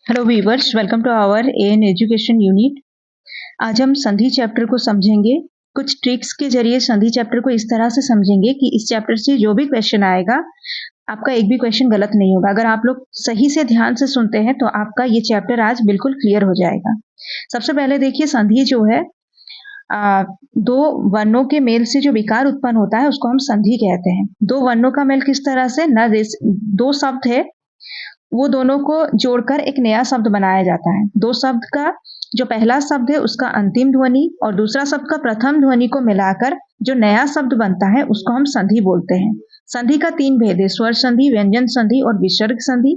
Hello viewers, welcome to our an education unit. आज हम संधि चैप्टर को समझेंगे। कुछ ट्रिक्स के जरिए संधि चैप्टर को इस तरह से समझेंगे कि इस चैप्टर से जो भी क्वेश्चन आएगा आपका एक भी क्वेश्चन गलत नहीं होगा। अगर आप लोग सही से ध्यान से सुनते हैं तो आपका ये चैप्टर आज बिल्कुल क्लियर हो जाएगा। सबसे पहले देखिए, संधि जो है दो वर्णों के मेल से जो विकार उत्पन्न होता है उसको हम संधि कहते हैं। दो वर्णों का मेल किस तरह से, न दो शब्द है वो दोनों को जोड़कर एक नया शब्द बनाया जाता है। दो शब्द का जो पहला शब्द है उसका अंतिम ध्वनि और दूसरा शब्द का प्रथम ध्वनि को मिलाकर जो नया शब्द बनता है उसको हम संधि बोलते हैं। संधि का तीन भेद है, स्वर संधि, व्यंजन संधि और विसर्ग संधि।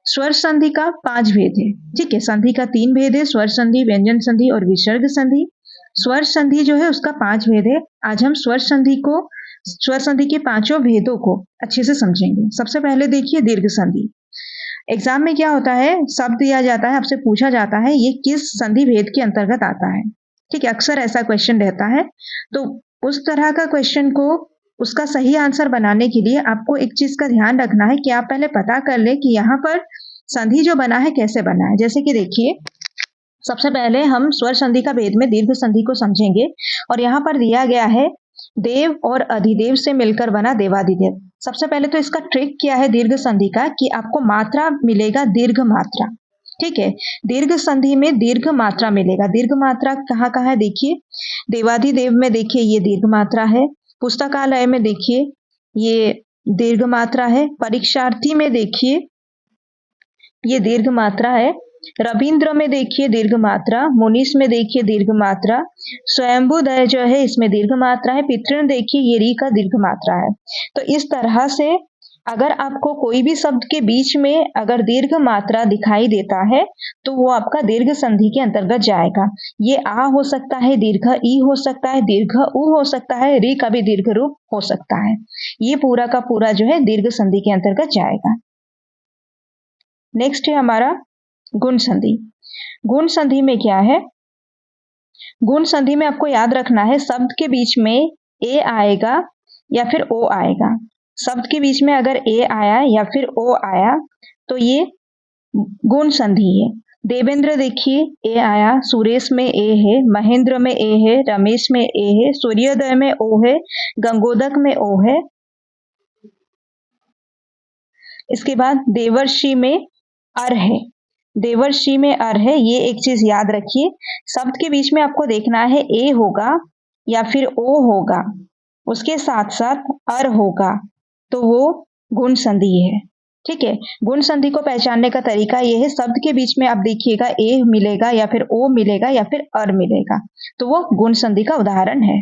स्वर संधि का 5 भेद है। ठीक है, संधि का 3 भेद है, स्वर संधि, व्यंजन संधि और विसर्ग संधि। स्वर संधि जो है उसका 5 भेद है। आज हम स्वर संधि के पांचों भेदों को अच्छे से समझेंगे। सबसे पहले देखिए दीर्घ संधि। एग्जाम में क्या होता है, शब्द दिया जाता है, आपसे पूछा जाता है ये किस संधि भेद के अंतर्गत आता है। ठीक है, अक्सर ऐसा क्वेश्चन रहता है। तो उस तरह का क्वेश्चन को उसका सही आंसर बनाने के लिए आपको एक चीज का ध्यान रखना है कि आप पहले पता कर ले कि यहाँ पर संधि जो बना है कैसे बना है। जैसे कि देखिए, सबसे पहले हम स्वर संधि का भेद में दीर्घ संधि को समझेंगे और यहाँ पर दिया गया है देव और अधिदेव से मिलकर बना देवाधिदेव। सबसे पहले तो इसका ट्रिक क्या है दीर्घ संधि का, कि आपको मात्रा मिलेगा दीर्घ मात्रा। ठीक है, दीर्घ संधि में दीर्घ मात्रा मिलेगा। दीर्घ मात्रा कहाँ कहाँ है देखिए, देवाधिदेव में देखिए ये दीर्घ मात्रा है, पुस्तकालय में देखिए ये दीर्घ मात्रा है, परीक्षार्थी में देखिए ये दीर्घ मात्रा है, रविंद्र में देखिए दीर्घ मात्रा, मुनीस में देखिए दीर्घ मात्रा, स्वयंभुदय जो है इसमें दीर्घ मात्रा है, पितृण देखिए ये री का दीर्घ मात्रा है। तो इस तरह से अगर आपको कोई भी शब्द के बीच में अगर दीर्घ मात्रा दिखाई देता है तो वो आपका दीर्घ संधि के अंतर्गत जाएगा। ये आ हो सकता है, दीर्घ ई हो सकता है, दीर्घ उ हो सकता है, री का भी दीर्घ रूप हो सकता है। ये पूरा का पूरा जो है दीर्घ संधि के अंतर्गत जाएगा। नेक्स्ट है हमारा गुण संधि। गुण संधि में क्या है, गुण संधि में आपको याद रखना है शब्द के बीच में ए आएगा या फिर ओ आएगा। शब्द के बीच में अगर ए आया या फिर ओ आया तो ये गुण संधि है। देवेंद्र देखिए ए आया, सुरेश में ए है, महेंद्र में ए है, रमेश में ए है, सूर्योदय में ओ है, गंगोदक में ओ है। इसके बाद देवर्षि में अर है, देवर्षि में अर है। ये एक चीज याद रखिए, शब्द के बीच में आपको देखना है ए होगा या फिर ओ होगा, उसके साथ साथ अर होगा तो वो गुण संधि है। ठीक है, गुण संधि को पहचानने का तरीका ये है, शब्द के बीच में आप देखिएगा ए मिलेगा या फिर ओ मिलेगा या फिर अर मिलेगा तो वो गुण संधि का उदाहरण है।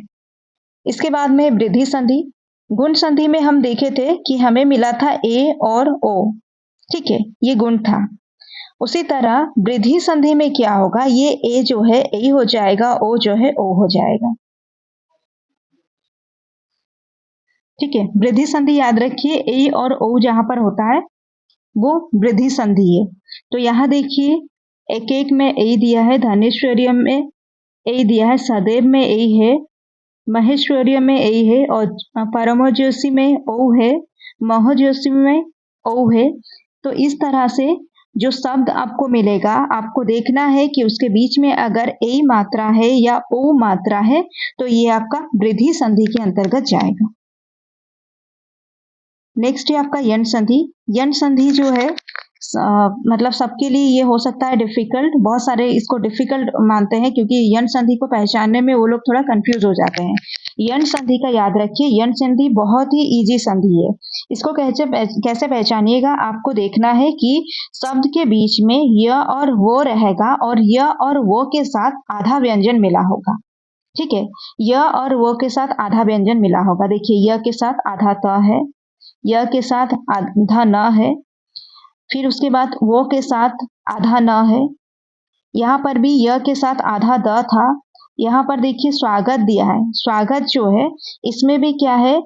इसके बाद में वृद्धि संधि। गुण संधि में हम देखे थे कि हमें मिला था ए और ओ। ठीक है, ये गुण था। उसी तरह वृद्धि संधि में क्या होगा, ये ए जो है ए हो जाएगा, ओ जो है ओ हो जाएगा। ठीक है, वृद्धि संधि याद रखिए, ए और ओ जहां पर होता है वो वृद्धि संधि है। तो यहाँ देखिए एक एक में ए दिया है, धनेश्वर्य में ए दिया है, सदैव में ए है, महेश्वर्य में ए है और परमोज्योति में ओ है, महोज्योति में ओ है। तो इस तरह से जो शब्द आपको मिलेगा आपको देखना है कि उसके बीच में अगर ए मात्रा है या ओ मात्रा है तो ये आपका वृद्धि संधि के अंतर्गत जाएगा। नेक्स्ट है आपका यण संधि। यण संधि जो है मतलब सबके लिए ये हो सकता है डिफिकल्ट, बहुत सारे इसको डिफिकल्ट मानते हैं क्योंकि यण संधि को पहचानने में वो लोग थोड़ा कंफ्यूज हो जाते हैं। यण संधि का याद रखिए, यण संधि बहुत ही इजी संधि है। इसको कैसे पहचानिएगा, आपको देखना है कि शब्द के बीच में य और वो रहेगा और य और वो के साथ आधा व्यंजन मिला होगा। ठीक है, य और वो के साथ आधा व्यंजन मिला होगा। देखिए य के साथ आधा त है, य के साथ आधा न है, फिर उसके बाद वो के साथ आधा न है, यहाँ पर भी य के साथ आधा द था। यहाँ पर देखिए स्वागत दिया है, स्वागत जो है इसमें भी क्या है,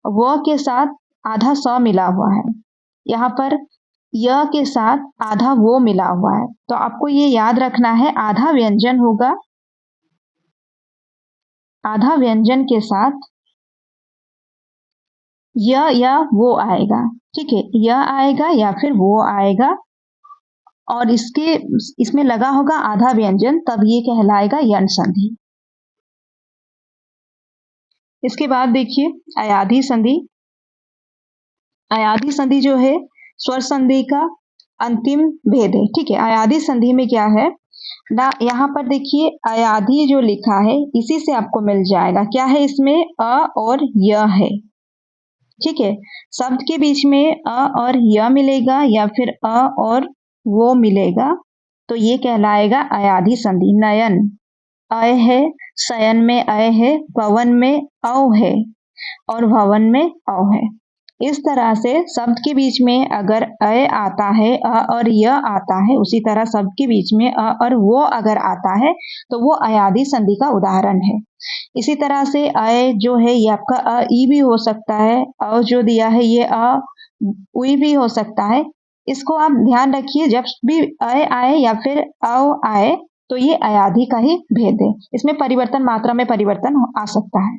व के साथ आधा स मिला हुआ है, यहाँ पर य के साथ आधा वो मिला हुआ है। तो आपको ये याद रखना है आधा व्यंजन होगा, आधा व्यंजन के साथ या वो आएगा। ठीक है, यह आएगा या फिर वो आएगा और इसमें लगा होगा आधा व्यंजन, तब ये कहलाएगा यण संधि। इसके बाद देखिए अयाधी संधि। अयाधी संधि जो है स्वर संधि का अंतिम भेद है। ठीक है, अयाधी संधि में क्या है ना, यहाँ पर देखिए अयाधी जो लिखा है इसी से आपको मिल जाएगा। क्या है इसमें, अ और य है। ठीक है, शब्द के बीच में अ और य मिलेगा या फिर अ और वो मिलेगा, तो ये कहलाएगा अयाधी संधि। नयन अय है, शयन में अय है, पवन में औ है और भवन में औ है। इस तरह से शब्द के बीच में अगर अय आता है, अ और य आता है, उसी तरह शब्द के बीच में अ और वो अगर आता है तो वो अयाधी संधि का उदाहरण है। इसी तरह से अय जो है ये आपका अ ई भी हो सकता है, अ जो दिया है ये अ उई भी हो सकता है। इसको आप ध्यान रखिए, जब भी अय आए या फिर औ आए तो ये अयाधी का ही भेद है। इसमें परिवर्तन, मात्रा में परिवर्तन आ सकता है।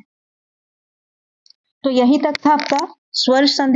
तो यही तक था आपका स्वर संधि।